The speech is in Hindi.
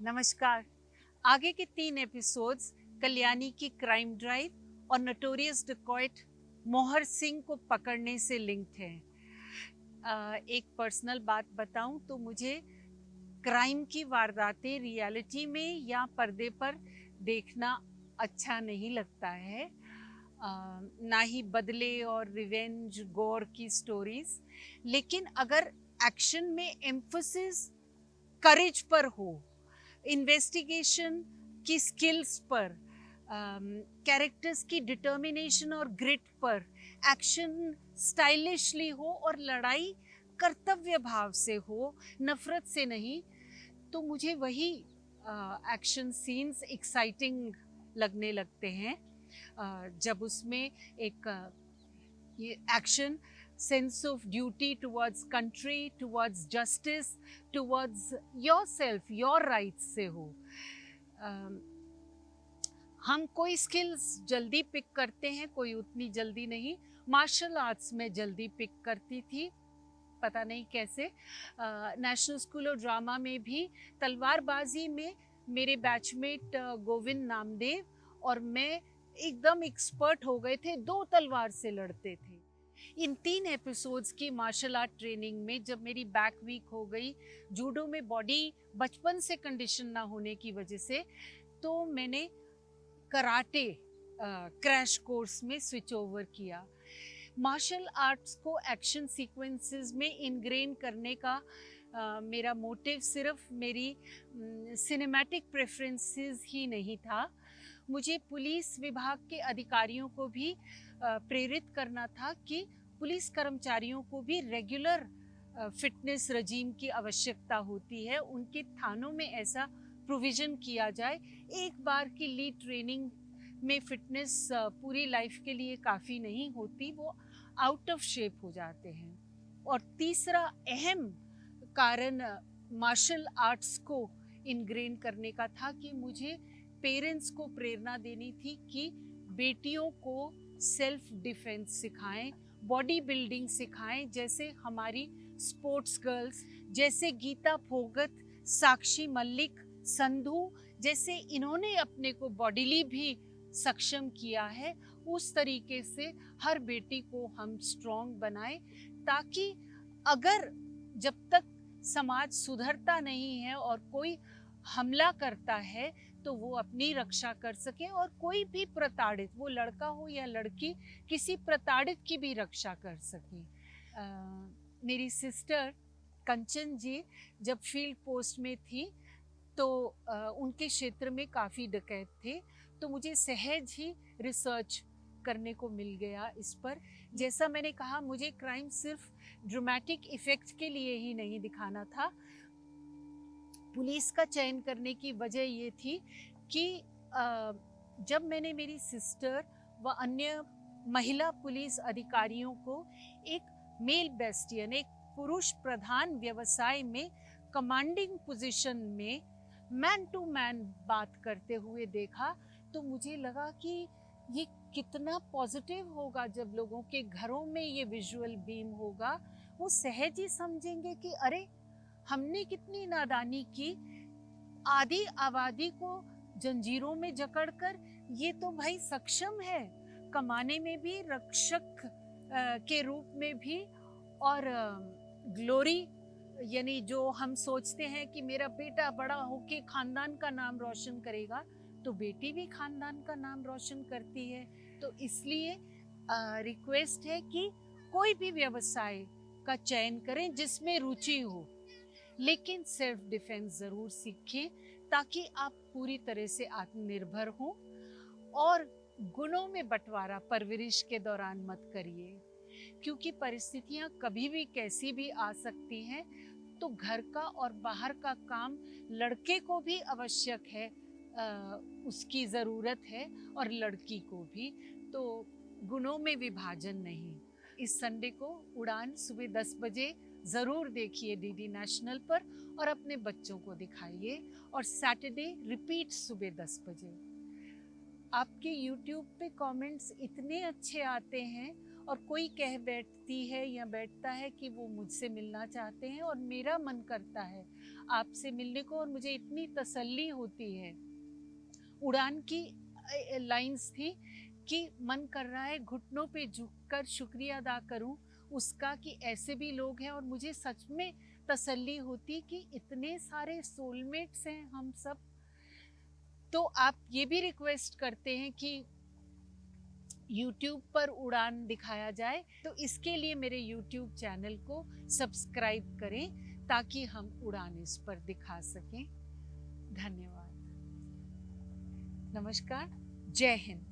नमस्कार। आगे के 3 एपिसोड्स कल्याणी की क्राइम ड्राइव और नोटोरियस डिकॉइट मोहर सिंह को पकड़ने से लिंक्ड हैं। एक पर्सनल बात बताऊं तो मुझे क्राइम की वारदातें रियलिटी में या पर्दे पर देखना अच्छा नहीं लगता है। ना ही बदले और रिवेंज गॉर की स्टोरीज, लेकिन अगर एक्शन में एम्फोसिस करेज पर हो, इन्वेस्टिगेशन की स्किल्स पर, कैरेक्टर्स की डिटर्मिनेशन और ग्रिट पर, एक्शन स्टाइलिशली हो और लड़ाई कर्तव्य भाव से हो, नफरत से नहीं, तो मुझे वही एक्शन सीन्स एक्साइटिंग लगने लगते हैं। जब उसमें एक ये action sense of duty towards country, towards justice, towards yourself, your rights से हो। हम कोई स्किल्स जल्दी पिक करते हैं, कोई उतनी जल्दी नहीं। मार्शल आर्ट्स में जल्दी पिक करती थी, पता नहीं कैसे। नेशनल स्कूल ऑफ ड्रामा में भी तलवारबाजी में मेरे बैचमेट गोविंद नामदेव और मैं एकदम एक्सपर्ट हो गए थे, 2 तलवार से लड़ते थे। इन 3 एपिसोड्स की मार्शल आर्ट ट्रेनिंग में जब मेरी बैक वीक हो गई, जूडो में बॉडी बचपन से कंडीशन ना होने की वजह से, तो मैंने कराटे क्रैश कोर्स में स्विच ओवर किया। मार्शल आर्ट्स को एक्शन सीक्वेंसेस में इनग्रेन करने का मेरा मोटिव सिर्फ मेरी सिनेमैटिक प्रेफरेंसेस ही नहीं था, मुझे पुलिस विभाग के अधिकारियों को भी प्रेरित करना था कि पुलिस कर्मचारियों को भी रेगुलर फिटनेस रजीम की आवश्यकता होती है। उनके थानों में ऐसा प्रोविज़न किया जाए। एक बार की लीड ट्रेनिंग में फिटनेस पूरी लाइफ के लिए काफ़ी नहीं होती, वो आउट ऑफ शेप हो जाते हैं। और तीसरा अहम कारण मार्शल आर्ट्स को इनग्रेन करने का था कि मुझे पेरेंट्स को प्रेरणा देनी थी कि बेटियों को सेल्फ डिफेंस सिखाएं, बॉडी बिल्डिंग सिखाएं, जैसे हमारी स्पोर्ट्स गर्ल्स, जैसे गीता फोगत, साक्षी मल्लिक, संधू, जैसे इन्होंने अपने को बॉडीली भी सक्षम किया है, उस तरीके से हर बेटी को हम स्ट्रॉन्ग बनाएं, ताकि अगर जब तक समाज सुधरता नहीं है और कोई हमला करता है तो वो अपनी रक्षा कर सके, और कोई भी प्रताड़ित, वो लड़का हो या लड़की, किसी प्रताड़ित की भी रक्षा कर सके। मेरी सिस्टर कंचन जी जब फील्ड पोस्ट में थी तो उनके क्षेत्र में काफ़ी डकैत थे, तो मुझे सहज ही रिसर्च करने को मिल गया इस पर। जैसा मैंने कहा, मुझे क्राइम सिर्फ ड्रामेटिक इफ़ेक्ट के लिए ही नहीं दिखाना था। पुलिस का चयन करने की वजह ये थी कि जब मैंने मेरी सिस्टर व अन्य महिला पुलिस अधिकारियों को एक मेल बेस्टियन, एक पुरुष प्रधान व्यवसाय में कमांडिंग पोजीशन में मैन टू मैन बात करते हुए देखा, तो मुझे लगा कि ये कितना पॉजिटिव होगा। जब लोगों के घरों में ये विजुअल बीम होगा, वो सहज ही समझेंगे कि अरे, हमने कितनी नादानी की, आधी आबादी को जंजीरों में जकड़कर ये तो भाई सक्षम है कमाने में भी, रक्षक के रूप में भी, और ग्लोरी, यानी जो हम सोचते हैं कि मेरा बेटा बड़ा होके खानदान का नाम रोशन करेगा, तो बेटी भी खानदान का नाम रोशन करती है। तो इसलिए रिक्वेस्ट है कि कोई भी व्यवसाय का चयन करें जिसमें रुचि हो, लेकिन सेल्फ डिफेंस ज़रूर सीखें, ताकि आप पूरी तरह से आत्मनिर्भर हों। और गुणों में बंटवारा परवरिश के दौरान मत करिए, क्योंकि परिस्थितियां कभी भी कैसी भी आ सकती हैं। तो घर का और बाहर का काम लड़के को भी आवश्यक है, उसकी ज़रूरत है, और लड़की को भी। तो गुणों में विभाजन नहीं। इस संडे को उड़ान सुबह 10 बजे ज़रूर देखिए डीडी नेशनल पर, और अपने बच्चों को दिखाइए। और सैटरडे रिपीट सुबह 10 बजे। आपके यूट्यूब पे कमेंट्स इतने अच्छे आते हैं, और कोई कह बैठती है या बैठता है कि वो मुझसे मिलना चाहते हैं, और मेरा मन करता है आपसे मिलने को, और मुझे इतनी तसल्ली होती है। उड़ान की लाइंस थी कि मन कर रहा है घुटनों पे झुककर शुक्रिया अदा करूं उसका कि ऐसे भी लोग हैं, और मुझे सच में तसल्ली होती कि इतने सारे सोलमेट्स हैं हम सब। तो आप ये भी रिक्वेस्ट करते हैं कि YouTube पर उड़ान दिखाया जाए, तो इसके लिए मेरे YouTube चैनल को सब्सक्राइब करें ताकि हम उड़ान इस पर दिखा सकें। धन्यवाद। नमस्कार। जय हिंद।